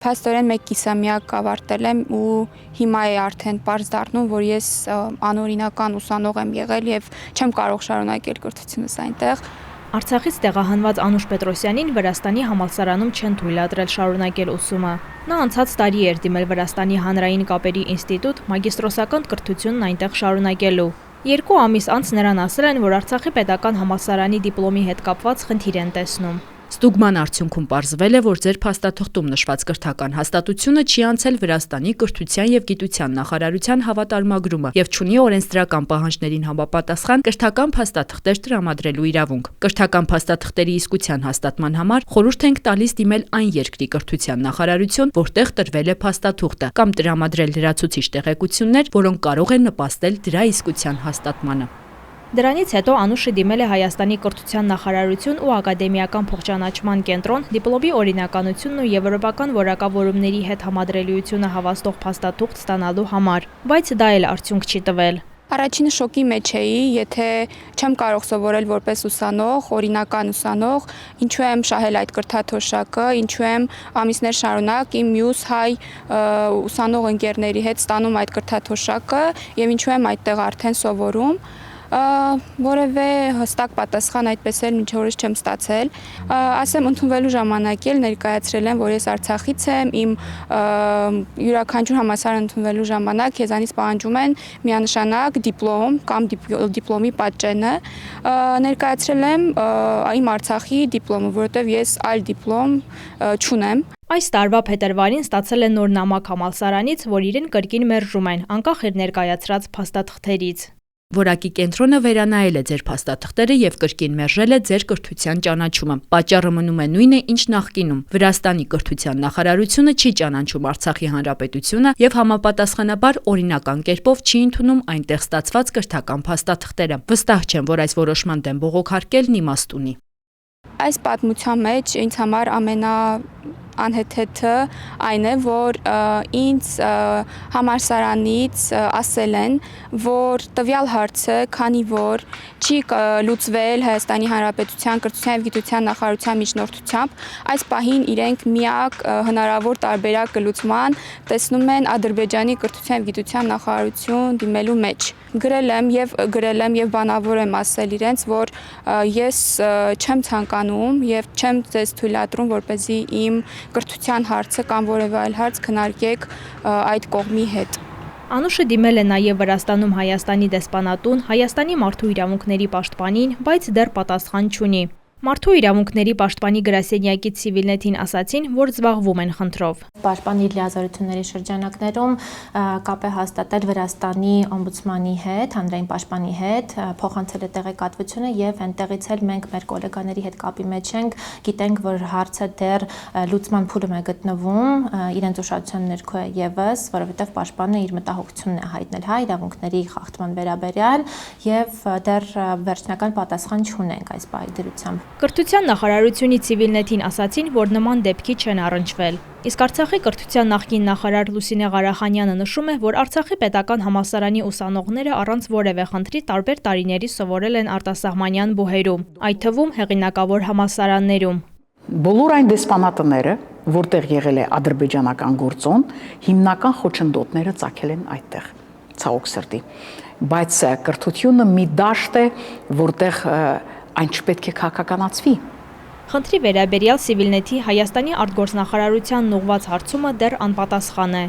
Փաստորեն մեկ կիսամյակ ավարտել եմ ու հիմա է արդեն պարզ դառնում, որ ես անօրինական ուսանող եմ եղել եւ չեմ կարող շարունակել կրթությունս այնտեղ։ Արցախից տեղահանված Անուշ Պետրոսյանին Վրաստանի համալսարանում չեն թույլատրել շարունակել ուսումը։ Նա անցած տարի էր դիմել Վրաստանի հանրային կապերի ինստիտուտ մագիստրոսական կրթությունն այնտեղ շարունակելու։ 2 ամիս անց նրան ասել են, որ Արցախի պետական համալսարանի դիպլոմի հետ կապված խնդիր են տեսնում։ Ստուգման արդյունքում պարզվել է, որ ձեր փաստաթղթում նշված կրթական հաստատությունը չի անցել Վրաստանի կրթության եւ գիտության նախարարության հավատարմագրումը եւ չունի օրենսդրական պահանջներին համապատասխան կրթական փաստաթղթեր տրամադրելու իրավունք։ Կրթական փաստաթղթերի իսկության հաստատման համար խորհուրդ ենք տալիս դիմել այն երկրի կրթության նախարարություն, որտեղ տրվել է փաստաթուղթը, կամ տրամադրել լրացուցիչ տեղեկություններ, որոնք կարող են նպաստել դրա իսկության հաստատմանը։ Դրանից հետո Անուշը դիմել է Հայաստանի կրթության նախարարություն ու ակադեմիական փոխճանաչման կենտրոն դիպլոմի օրինականությունն ու եվրոպական որակավորումների հետ համադրելիությունը հավաստող փաստաթուղթ ստանալու համար, բայց դա էլ արդյունք չի տվել։ Առաջինը շոկի մեջ էի, եթե չեմ կարող սովորել որպես ուսանող, օրինական ուսանող, ինչու եմ շահել այդ կրթաթոշակը, ինչու եմ ամիսներ շարունակ իմ մյուս հայ ուսանող ընկերների հետ ստանում այդ կրթաթոշակը եւ ինչու եմ այդտեղ արդեն սովորում։ Որևէ հստակ պատասխան այդպես էլ մինչ օրս չեմ ստացել։ Ասեմ, ընդունվելու ժամանակ էլ ներկայացրել եմ, որ ես Արցախից եմ, իմ յուրաքանչյուր համալսարան ընդունվելու ժամանակ քեզանից պահանջում են միանշանակ դիպլոմ կամ դիպլոմի պատճենը։ Ներկայացրել եմ իմ Արցախի դիպլոմը, որովհետև ես այլ դիպլոմ չունեմ։ Այս տարվա փետրվարին ստացել են նոր նամակ համալսարանից, որ իրեն կրկին մերժում են, անկախ իր ներկայացրած փաստաթղթերից։ Որակի կենտրոնը վերանայել է ձեր փաստաթղթերը եւ կրկին մերժել է ձեր կրթության ճանաչումը։ Պատճառը մնում է նույնը, ինչ նախկինում։ Վրաստանի կրթության նախարարությունը չի ճանաչում Արցախի հանրապետությունը եւ համապատասխանաբար օրինական կերպով չի ընդունում այնտեղ ստացված կրթական փաստաթղթերը։ Վստահ չեմ, որ այս որոշման դեմ բողոքարկելն իմաստ ունի։ Այս պատմության մեջ ինձ համար անհեթեթը այն է, որ ինձ համալսարանից ասել են, որ տվյալ հարցը, քանի որ չի լուծվել Հայաստանի Հանրապետության կրթության եւ գիտության նախարարության միջնորդությամբ, այս պահին իրենք միակ հնարավոր տարբերակը լուծման տեսնում են Ադրբեջանի կրթության եւ գիտության նախարարություն դիմելու մեջ։ Գրել եմ եւ բանավոր եմ ասել իրենց, որ ես չեմ ցանկանում եւ չեմ ձեզ թույլատրում, որպեսզի իմ կրթության հարցը կամ որևէ այլ հարց քննարկեք այդ կողմի հետ։ Անուշը դիմել է նաև Վրաստանում Հայաստանի դեսպանատուն, Հայաստանի մարդու իրավունքների պաշտպանին, բայց դեռ պատասխան չունի։ Մարդու իրավունքների պաշտպանի գրասենյակից Civilnet-ին ասացին, որ զբաղվում են խնդրով։ Պաշտպանի լիազորությունների շրջանակներում կապ է հաստատել Վրաստանի օմբուդսմանի հետ, հանրային պաշտպանի հետ, փոխանցել է տեղեկատվությունը եւ այնտեղից էլ մենք մեր գոլեգաների հետ կապի մեջ ենք, գիտենք, որ հարցը դեռ լուծման փուլում է գտնվում, իրենց ուշադրության ներքո է եւս, որովհետեւ պաշտպանը իր մտահոգությունն է հայտնել հայ իրավունքների խախտման վերաբերյալ եւ դեռ վերջնական պատասխան չունենք այս պահի դրությամբ։ Կրթության նախարարությունից Civilnet-ին ասացին, որ նման դեպքի չեն առնչվել։ Իսկ Արցախի կրթության նախկին նախարար Լուսինե Ղարախանյանը նշում է, որ Արցախի պետական համալսարանի ուսանողները առանց որևէ խնդրի տարբեր տարիների սովորել են արտասահմանյան բուհերում, այդ թվում հեղինակավոր համալսարաններում։ Բոլոր այն դեսպանատները, որտեղ եղել է ադրբեջանական գործոն, հիմնական խոչընդոտները ծագել են այդտեղ, ցավոք սրտի։ Բայց կրթությունը մի դաշտ է, որտեղ այն չպետք է քաղաքականացվի։ Խնդրի վերաբերյալ Civilnet-ի Հայաստանի արտգործնախարարությանն ուղղված հարցումը դեռ անպատասխան է։